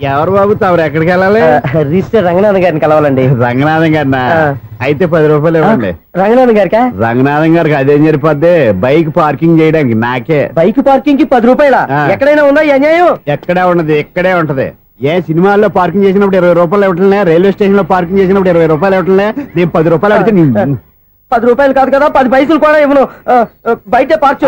ఎవరు బాబు తమరు ఎక్కడికి వెళ్ళాలి? రిజిస్టర్ రంగనాథన్ గారిని కలవాలండి. రంగనాథం గారినా? అయితే 10 రూపాయలు ఇవ్వండి. రంగనాథన్ గారికా? రంగనాథం గారికి అదేం సరిపోద్ది, బైక్ పార్కింగ్ చేయడానికి. నాకే బైక్ పార్కింగ్ కి 10 రూపాయల? ఎక్కడైనా ఉందా ఈ అన్యాయం? ఎక్కడే ఉండదు, ఇక్కడే ఉంటది. ఏ సినిమాల్లో పార్కింగ్ చేసినప్పుడు 20 రూపాయలు ఇవ్వట్లే, రైల్వే స్టేషన్ లో పార్కింగ్ చేసినప్పుడు 20 రూపాయలు ఇవ్వట్లే, నేను 10 రూపాయలు అడిగితే 10 రూపాయలు కాదు కదా, 10 పైసలు కూడా ఇవ్వను. బయట పార్క్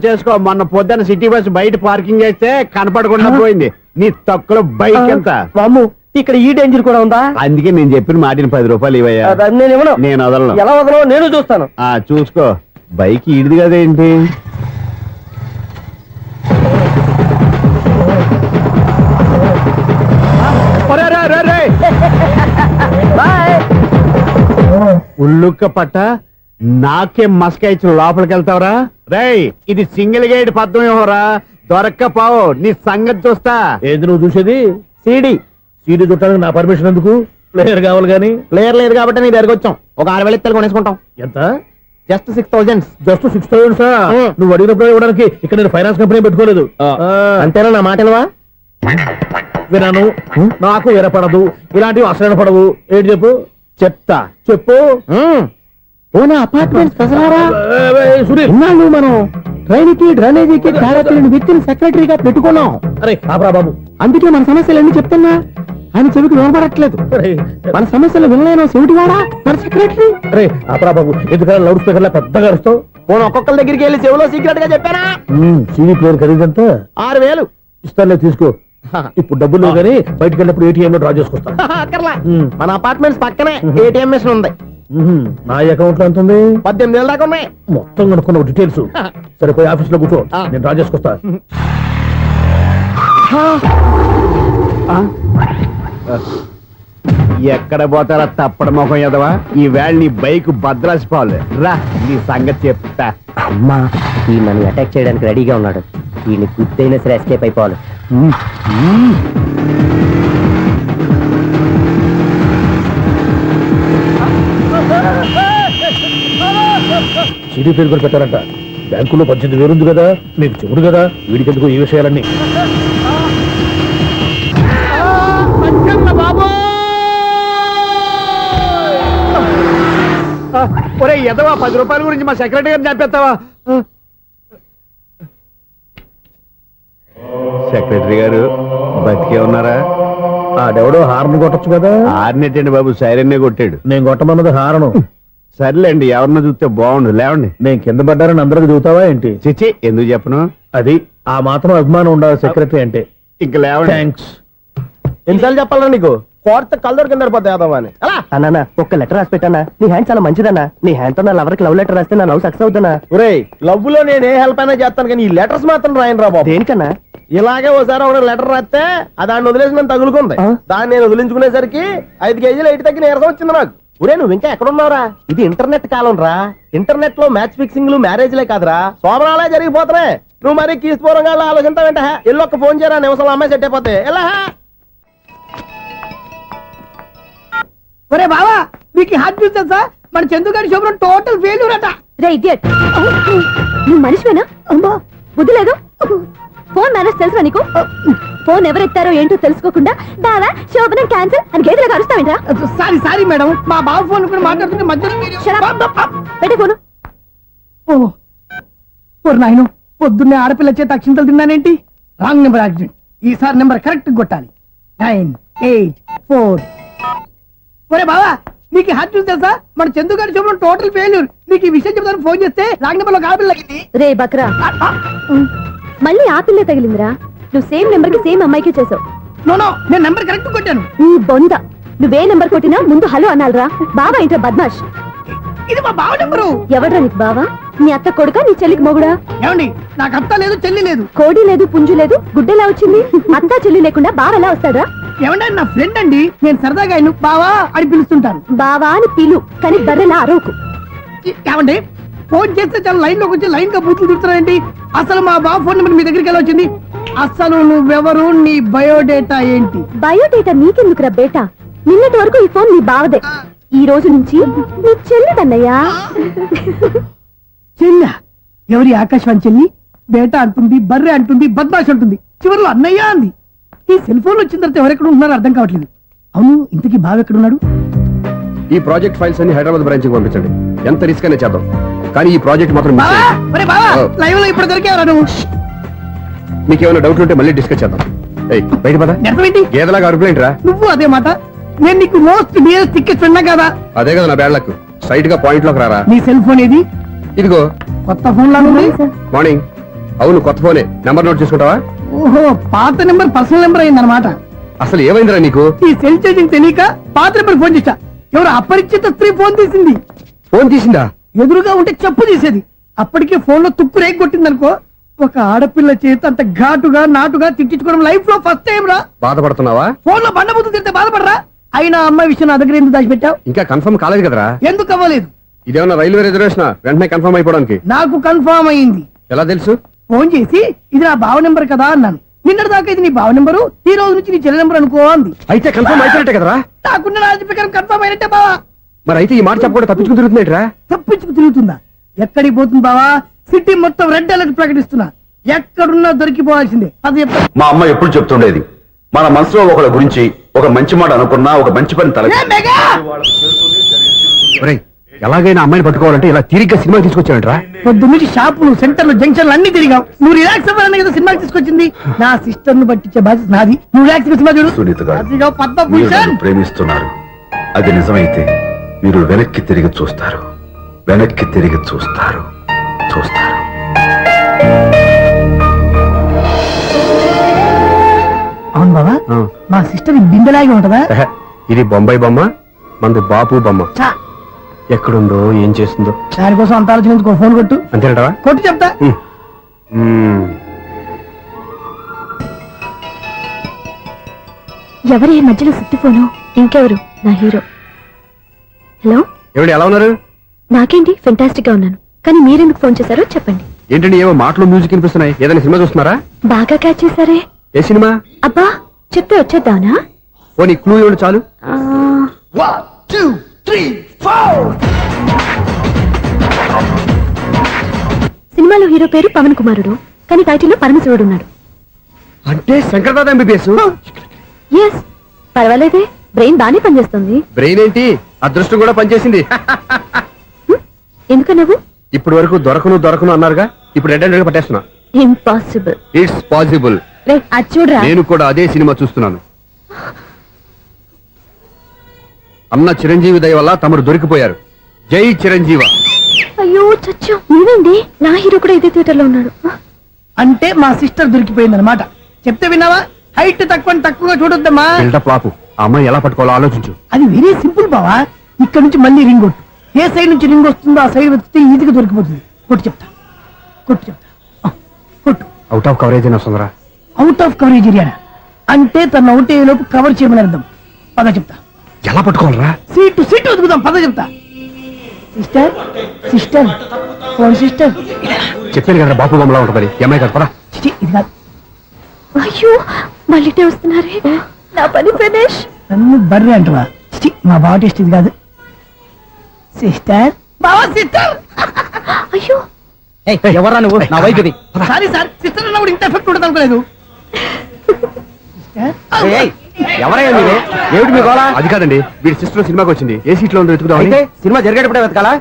చేసుకో. మొన్న పొద్దున్న సిటీ బస్ బయట పార్కింగ్ చేస్తే కనపడకుండా పోయింది. నీ తక్కువ బైక్ ఎంత? మాము ఇక్కడ ఈ డేంజర్ కూడా ఉందా? అందుకే నేను చెప్పిన మాటిని 10 రూపాయలు ఇవ్వయ్యా. నేను ఇవ్వను. నేను వదలను. ఎలా వదలను? నేను చూస్తాను. చూసుకో. బైక్ ఈడిది కదేంటి? ఉల్లుక్క పట్ట నాకే మస్క ఇచ్చిన లోపలికి వెళ్తావరా? రేయ్, ఇది సింగిల్ గేట్ పద్మం ఇవ్వరా, దొరక్కపోవు నీ సంగతి చూస్తా. ఏది నువ్వు చూసేది? సీడీ చుట్టానికి నా పర్మిషన్ ఎందుకు? ప్లేయర్ కావాలి గానీ. ప్లేయర్ లేదు కాబట్టి నీ దగ్గరకు వచ్చాం. ఒక 6,000 ఇత్తలు కొనేసుకుంటాం. ఎంత? జస్ట్ 6,000. జస్ట్ 6,000? నువ్వు అడిగినప్పుడు ఇవ్వడానికి ఇక్కడ నేను ఫైనాన్స్ కంపెనీ పెట్టుకోలేదు. అంతేనా? నా మాటలువా విన్నాను. నాకు వినపడదు, ఇలాంటివి అసలు వినపడవు. ఏంటి చెప్పు? చెప్పు. మనం ట్రైన్కి డ్రైనేజీకి వ్యక్తిని సెక్రటరీగా పెట్టుకున్నాం. అరే ఆపరా బాబు, అందుకే మన సమస్యలన్నీ చెప్తున్నా. ఆయన చెవికి వినపడట్లేదు. మన సమస్యలు వినలేను చెవిటివాడా మన సెక్రటరీ. అరే ఆపరా బాబు, ఎందుకన్నా లౌడ్ స్పీకర్ లా పెద్దగా అరుస్తావు? పోను ఒక్కొక్కరి దగ్గరికి వెళ్ళి చెవిలో సీక్రెట్ గా చెప్పానా? CD player ఖరీదంతా 6,000. ఇస్తానులే, తీసుకో. ఇప్పుడు డబ్బులు లేవు కానీ బయటకు వెళ్ళినప్పుడు ఏటీఎం లో డ్రా చేసుకొస్తా. మన అపార్ట్మెంట్స్ పక్కనే ఏటీఎం మిషన్ ఉంది. నా అకౌంట్ లో ఎంత ఉంది? 18,000 దాకా ఉన్నాయి. మొత్తం కనుక్కున్న డీటెయిల్స్. సరిపోయి ఆఫీస్ లో కూర్చో, నేను డ్రా చేసుకొస్తా. ఎక్కడ పోతారా తప్పడ మొఖం ఎదవా? ఈ వేళ నీ బైక్ భద్రాసిపోవాలి. రా, నీ సంగతి చెప్తా. అమ్మా, ఈ నన్ను అటాక్ చేయడానికి రెడీగా ఉన్నాడు. ఈయన గుర్తైనా సరే ఎస్కేప్ అయిపోవాలి. సిడీ పేరు కూడా పెట్టారంట. బ్యాంకులో 18,000 ఉంది కదా, మీకు చెవుడు కదా, వీడికి ఎందుకు ఈ విషయాలన్నీ? ఒరే ఎదవా, 10 రూపాయల గురించి మా సెక్రటరీ గారిని చంపేస్తావా? సెక్రటరీ గారు బతికే ఉన్నారా? ఆడెవడో హార్న్ కొట్టచ్చు కదా. హార్నెట్టండి బాబు, సైరన్నే కొట్టాడు. నేను కొట్టమన్నది హారను. సర్లేండి, ఎవరన్నా చూస్తే బాగుండు. లేవండి. నేను కింద పడ్డారని అందరికి చూతావా ఏంటి? చిచ్చి, ఎందుకు చెప్పను? అది ఆ మాత్రం అభిమానం ఉండాలి సెక్రటరీ అంటే. ఇంకా లేవండి. థ్యాంక్స్. ఎన్నిసార్లు చెప్పాలా నీకు? కోర్త కల్దోడు కింద పోతాయి అని. అన్నా, ఒక్క లెటర్ రాసి పెట్టానా? నీ హ్యాండ్ చాలా మంచిదన్నా. నీ హ్యాండ్ తో నా లవర్కి లవ్ లెటర్ రాస్తే నా లవ్ సక్సెస్ అవుతానా? ఒరే, లవ్ లో నేను ఏ హెల్ప్ అయినా చేస్తాను, కానీ ఈ లెటర్స్ మాత్రం రాయను రా బాబు. దేనికన్నా? ఇలాగే ఒకసారి ఒక లెటర్ రాస్తే దాన్ని వదిలేసి నన్ను తగులుకుంది. దాన్ని నేను వదిలించుకునేసరికి 5 కేజీలు 8 తగ్గి నీరసం వచ్చింది నాకు. ఒరే, నువ్వు ఇంకా ఎక్కడున్నావురా? ఇది ఇంటర్నెట్ కాలం రా. ఇంటర్నెట్ లో మ్యాచ్ ఫిక్సింగ్లు, మ్యారేజ్లే కాదురా, శోభనాలే జరిగిపోతున్నాయి. నువ్వు మరి కీస్పూరంగా ఆలోచించావేంట? ఎల్లొక్క ఫోన్ చేయరా, నిమిషంలో అమ్మాయి సెట్ అయిపోతే. ఎలా? ఒరే బావా, మీకు హార్ట్ చూస్తా సార్, మన చందుగారి శోభనం టోటల్ ఫెయిల్యూర్ అట. రే ఇడియట్, నువ్వు మనిషివేనా? అమ్మా, బుద్ధి లేదు. ఫోన్ మేనేజ్ తెలుసా నీకు? ఫోన్ ఎవరెత్తారో ఏంటో తెలుసుకోకుండా దావా శోభనం క్యాన్సిల్ అని గేదెలకు అరుస్తావేంట్రా? సారీ మేడం, మా బావ ఫోన్ కూడా మాట్లాడుతుంటే మధ్యలో పెట్టే ఫోను. నాయను, పొద్దున్నే ఆడపిల్ల చేత అక్షింతలు తిన్నానేంటి? Wrong number accident. ఈసారి నెంబర్ కరెక్ట్ కొట్టాలి. 984. ఒరే బావా, నీకు హార్ట్ చూస్తే సార్, మన చందుగారి శోభనం టోటల్ ఫెయిల్యూర్. నీకు ఈ విషయం చెప్తాను ఫోన్ చేస్తే రాంగ్ నెంబర్ లో ఆడపిల్ల తగ్గింది. రే బక్రా, మళ్ళీ ఆ పిల్లే తగిలిందిరా. నువ్వు సేమ్ నెంబర్ కి సేమ్ అమ్మాయికే చేసావు. నో, నేను నెంబర్ కరెక్ట్ కొట్టాను. నీ బొంద, నువ్వే నెంబర్ కొట్టినా ముందు హలో అనాలరా. బావా ఏంట్రా బద్మాష్? ఇది మా బావ నెంబరు. ఎవడ్రా నీకు బావా? నీ అత్త కొడుకా, నీ చెల్లికి మొగుడా? ఏమండి, నాకు అత్త లేదు, చెల్లి లేదు. కోడి లేదు, పుంజు లేదు, గుడ్డెలా వచ్చింది? అత్త చెల్లి లేకుండా బావ ఎలా వస్తాడా? ఏమంటే నా ఫ్రెండ్ అండి, నేను సరదాగా ఆయన బావా అని పిలుస్తుంటాను. బావా అని పిలు, కానీ బర్రెలా అరవకు. ఏమండి, ఫోన్ చేస్తే చాలా లైన్ లోకి వచ్చి లైన్ గా బూతులు తిడుతున్నాయండి. అసలు మా బావ ఫోన్ నెంబర్ మీ దగ్గరికి ఎలా వచ్చింది? అసలు నువ్వెవరు, నీ బయోడేటా ఏంటి? బయోడేటా నీకెందుకురా బేటా? నిన్నటి వరకు ఈ ఫోన్ నీ బావదే. ఈ రోజు నుంచి నీ చెల్లిదన్నయ్యా. చెల్లి? ఎవరి? ఆకాశవాణి చెల్లి? బేటా అంటుంది, బర్రె అంటుంది, బద్మాష్ అంటుంది, చివరిలో అన్నయ్య అంది. ఈ సెల్ ఫోన్ వచ్చిన తర్వాత ఎవరెక్కడ ఉంటున్నారో అర్థం కావట్లేదు. అవును, ఇంతకీ బావ ఎక్కడున్నాడు? ఈ ప్రాజెక్ట్ ఫైల్స్ అన్ని హైదరాబాద్ బ్రాంచ్ కి పంపించండి. ఎంత రిస్క్ అనే చేద్దాం, కానీ ఈ ప్రాజెక్ట్ మాత్రం miss బావా, చేయొద్దు. ఒరే బావా, ఓ. లైవ్ లో ఇప్పుడు దొరికేవరా నువ్వు? మీకు ఏమైనా డౌట్ ఉంటే మళ్ళీ డిస్కస్ చేద్దాం. ఏయ్, బయట పద. నిజమేంటి? గేదలాగా అరుపులేంట్రా? నువ్వు అదే మాట. నేను నీకు మోస్ట్ డియరెస్ట్ టికెట్స్ విన్నా కదా. అదే కదా నా బ్యాడ్ లక్. స్ట్రైట్ గా పాయింట్ లోకి రారా. నీ సెల్ ఫోన్ ఏది? ఇదిగో కొత్త ఫోన్ లాగా ఉంది. మార్నింగ్. అవును, కొత్త ఫోనే. నెంబర్ నోట్ చేసుకుంటావా? ఓహో, పాత నెంబర్ పర్సనల్ నెంబర్ అయిందన్నమాట. అసలు ఏమైందిరా నీకు? ఈ సెల్ చేసింగ్ తెలియక పాత నెంబర్ ఫోన్ చేశా. ఎవరు అపరిచిత స్త్రీ ఫోన్ తీసింది. ఫోన్ తీసిందా? ఎదురుగా ఉంటే చెప్పు తీసేది. అప్పటికే ఫోన్ లో తుక్కు రేగి కొట్టిందనుకో. ఒక ఆడపిల్ల చేత అంత ఘాటుగా నాటుగా తిట్టించుకోవడం లైఫ్ లో ఫస్ట్ టైం రా. బాధపడుతున్నావా? ఫోన్ లో బండబుద్ధి తింటే బాధపడరా? అయినా అమ్మాయి విషయం నా దగ్గర ఎందుకు దాచిపెట్టావు? ఇంకా కన్ఫర్మ్ కాలేదు కదరా. ఎందుకు అవ్వలేదు? ఇదేమన్నా రైల్వే రిజర్వేషన్? వెంటనే కన్ఫర్మ్ అయిపోవడానికి. నాకు కన్ఫర్మ్ అయింది. ఎలా తెలుసు? ఫోన్ చేసి ఇది నా బావ నెంబర్ కదా అన్నాను. నిన్నటి దాకా ఇది నీ బావ నెంబరు, ఈ రోజు నుంచి నీ చెల్లి నెంబర్ అనుకో అంది. అయితే కన్ఫర్మ్ అయిపోయినట్టే కదరా. నాకున్న రాజు ప్రకారం కన్ఫర్మ్ అయినట్టే బావా. మరి అయితే ఈ మాట చెప్పకుండా తప్పించుకుని తిరుగుతున్నాయిట్రా. తప్పించుకు తిరుగుతుందా? ఎక్కడికి పోతుంది బావా? సిటీ మొత్తం రెడ్ అలర్ట్ ప్రకటిస్తున్నా. ఎక్కడున్నా దొరికిపోవాల్సిందే. అది చెప్తా. మా అమ్మ ఎప్పుడు చెప్తుండేది, మన మనసులో ఒకళ్ళ గురించి ఒక మంచి మాట అనుకున్నా ఒక మంచి పని తల ఏ మెగా! ఒరేయ్, ఎలాగైనా అమ్మాయిని పట్టుకోవాలంటే ఇలా తిరిగ్గా సినిమా తీసుకొచ్చాడంట్రా. పొద్దున్నుంచి షాపులు, సెంటర్లు, జంక్షన్లు అన్ని తిరిగావు. నువ్వు రిలాక్స్ అవ్వాలని కదా సినిమాకి తీసుకొచ్చింది. నా సిస్టర్ ను పట్టించే బాధ్యత నాది. నువ్వు రిలాక్స్ సినిమా చూడు. సునీత గారు, అదిగో మీరు పద్మభూషణ్. నన్ను ప్రేమిస్తున్నారు. అది నిజమైతే మీరు వెనక్కి తిరిగి చూస్తారు, వెనక్కి తిరిగి చూస్తారు, చూస్తారు. అవును బాబా, మా సిస్టర్ బిందెలాగే ఉంటదా? ఎహె, ఇది బొంబాయి బొమ్మ, మంది బాపు బొమ్మ. చా, ఎక్కడుందో ఏం చేస్తుందో. దానికోసం అంత ఆలోచించుకో. ఫోన్ కొట్టు. అంతేనటవా? కొట్టు చెప్తా. ఎవరి ఈ మధ్యలో సుత్తి ఫోను? ఇంకెవరు? నా హీరో. హలో, ఏమిటి ఎలా ఉన్నారు? నాకేంటి ఫెంటాస్టిక్ గా ఉన్నాను. కానీ మీరెందుకు ఫోన్ చేశారో చెప్పండి. ఏంటండి ఏమో మాటలు మ్యూజిక్ వినిపిస్తున్నాయి. ఏదైనా సినిమా చూస్తున్నారా? బాగా క్యాచ్ చేశారే. ఏ సినిమా? అబ్బా, చెప్తే వచ్చేద్దానా? ఓ నీ క్లూ ఇవ్వండి చాలు. ఆ, 1 2 3 4. సినిమాలో హీరో పేరు పవన్ కుమారుడు, కానీ టైటిల్లో పరమశివుడు ఉన్నాడు. అంటే శంకర్దాద ఎంబీబీఎస్. ఎస్, పర్వాలేదే, బ్రెయిన్ బానే పనిచేస్తుంది. బ్రెయిన్ ఏంటి, అదృష్టం కూడా పనిచేసింది. ఎందుకన్నావు? ఇప్పటి వరకు దొరకను అన్నారుగా, ఇప్పుడు రెడ్ హ్యాండెడ్ గా పట్టేస్తున్నా. ఇంపాసిబుల్. It's possible. రే, అది చూడరా. నేను కూడా అదే సినిమా చూస్తున్నాను. అన్న చిరంజీవి దయ వల్ల తమరు దొరికిపోయారు. జై చిరంజీవ. అయ్యో చచ్చా, నేనండి. నా హీరో కూడా ఇదే థియేటర్ లో ఉన్నాడు. అంటే మా సిస్టర్ దొరికిపోయింది అనమాట. చెప్తే విన్నావా? హైట్ తక్కువగా చూడొద్దమ్మా. బిల్డప్ లాపు. ఆ అమ్మాయి ఎలా పట్టుకోవాలో ఆలోచించు. అది వెరీ సింపుల్ బావా. ఇక్కడ నుంచి మళ్ళీ రింగ్ కొట్టు. ఏ సైడ్ నుంచి రింగ్ వస్తుందో ఆ సైడ్ వెతికితే ఈజీగా దొరికిపోతుంది. కొట్టు చెప్తా. ఆ, కొట్టు. అవుట్ ఆఫ్ కవరేజ్ అయినా వస్తుందిరా. అవుట్ ఆఫ్ కవరేజ్ ఏరియా అంటే తన అవుట్ అయ్యే లోపు కవర్ చేయమని అర్థం. పద చెప్తా. ఎలా పట్టుకోవాలరా? సీటు వెతుకుదాం. పద చెప్తా. Sister phone sister. చెప్పాను కదా బాపు బొమ్మలా ఉంటుంది. అమ్మాయి కదా, పదా. చిచి, ఇది కాదు. అయ్యో, మళ్ళీ వస్తున్నారే. నా పని ఫినిష్. నన్ను బర్రె అంటవా? చిచి, మా బావ టేస్ట్ ఇది కాదు. సిస్టర్, బావా సిస్టర్. అయ్యో, ఎవరా నువ్వు? నా వైపు ఇది. సారీ సార్, సిస్టర్ అన్నప్పుడు ఇంత ఎఫెక్ట్ ఉండదు అనుకోలేదు. ఎవరయ్యా మీరు? ఏమిటి మీ గోళ? అది కాదండి, వీడి సిస్టర్ సినిమాకి వచ్చింది. ఏ సీట్ లో ఉందో వెతుకుదాం. అయితే సినిమా జరిగేటప్పుడే వెతకాలా?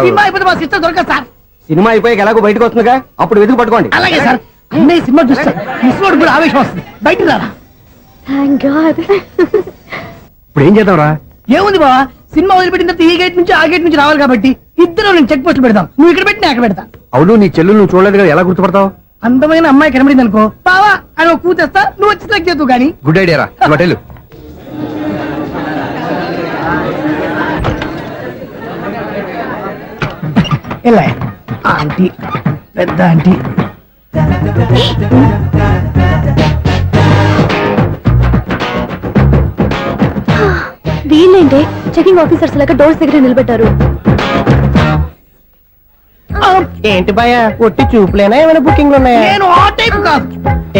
సినిమా అయిపోతే మా సిస్టర్ దొరకదు సార్. సినిమా అయిపోయాక ఎలాగో బయటకు వస్తుందిగా, అప్పుడు వెతుకు పట్టుకోండి. అలాగే సార్. అన్నయ్య సినిమా చూస్తారు. మిస్లోడ్ కూడా ఆవేశం వస్తుంది. బయటికి రారా. Thank God. ఇప్పుడు ఏం చేద్దాంరా? ఏముంది బావా, సినిమా వదిలిపెట్టిన తర్వాత ఈ గేట్ నుంచి ఆ గేట్ నుంచి రావాలి కాబట్టి ఇద్దరు నేను చెక్ పోస్ట్ పెడతాం. నువ్వు ఇక్కడ పెట్టి నేను అక్కడ పెడతా. అవును, నీ చెల్లెలు నువ్వు చూడలేదు కదా, ఎలా గుర్తుపడతావు? అందమైన అమ్మాయి కనబడింది అనుకో, బావా అని ఒక కూతేస్తా. నువ్వు వచ్చి సెలెక్ట్ చేద్దు కానీ. గుడ్ ఐడియా రా. హోటల్ ఎలా ఆంటీ, పెద్ద ఆంటీ. వీళ్ళేంటి చెకింగ్ ఆఫీసర్స్ లాగా డోర్స్ దగ్గర నిలబెట్టారు. ఏంటి భయ, ఒట్టి చూపులేనా ఏమైనా బుకింగ్లు ఉన్నాయా? నేను ఆ టైప్ కాదు.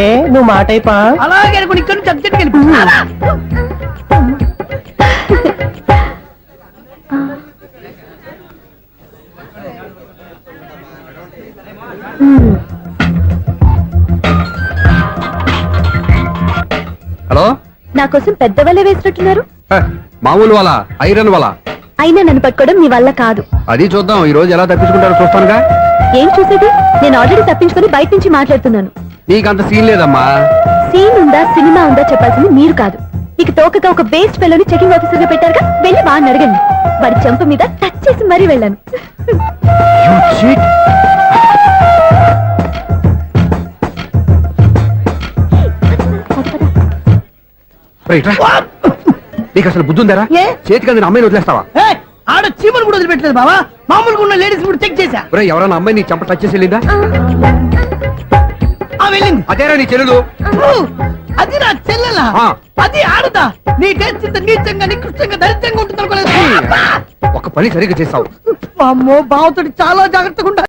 ఏ నువ్వు మా టైపా? అలాగే అనుకుని ఇక్కడ నుంచి అర్జెంట్కి వెళ్ళిపోతున్నా. హలో నా కోసం పెద్ద వలే వేసినట్టున్నారు. మామూలు వాళ్ళ ఐరన్ వాళ్ళ అయినా నన్ను పట్టుకోవడం మీ వల్ల కాదు. అది చూద్దాం ఈ రోజు ఎలా తప్పించుకుంటారో చూస్తానుగా. ఏం చూసేది? నేను ఆల్రెడీ తప్పించుకొని బయట నుంచి మాట్లాడుతున్నాను. నీకంత సీన్ లేదమ్మా. సీన్ ఉందా సినిమా ఉందా చెప్పాల్సింది మీరు కాదు. మీకు తోకగా ఒక బేస్ట్ ఫెలోని చెకింగ్ ఆఫీసర్ గా పెట్టారుగా, వెళ్ళి వాడిని అడగండి. వాడి చెంప మీద టచ్ చేసి మరీ వెళ్ళాను. నీకు అసలు బుద్ధి ఉందారా? ఏ? చేతికి అందిన అమ్మాయిని వదిలేస్తావా? ఏయ్, ఆడ చీమలు కూడా వదిలిపెట్టలేదు బావా. మామూలుగా ఉన్న లేడీస్ కూడా చెక్ చేశా. ఒరేయ్, ఎవరైనా అమ్మాయి నీ చెంప టచ్ చేసి వెళ్ళిందా? ఆ వెళ్ళింది. అదేరా నీ చెల్లెలు. అది నా చెల్లెలా? ఆ. అది ఆడదా? నీ టేస్ట్ ఇంత నీచంగా నికృష్టంగా దరిద్రంగా ఉంటుంది అనుకోలేదు. ఒక పని సరిగ్గా చేస్తావు. అమ్మో బావతోటి చాలా జాగ్రత్తగా ఉండాలి.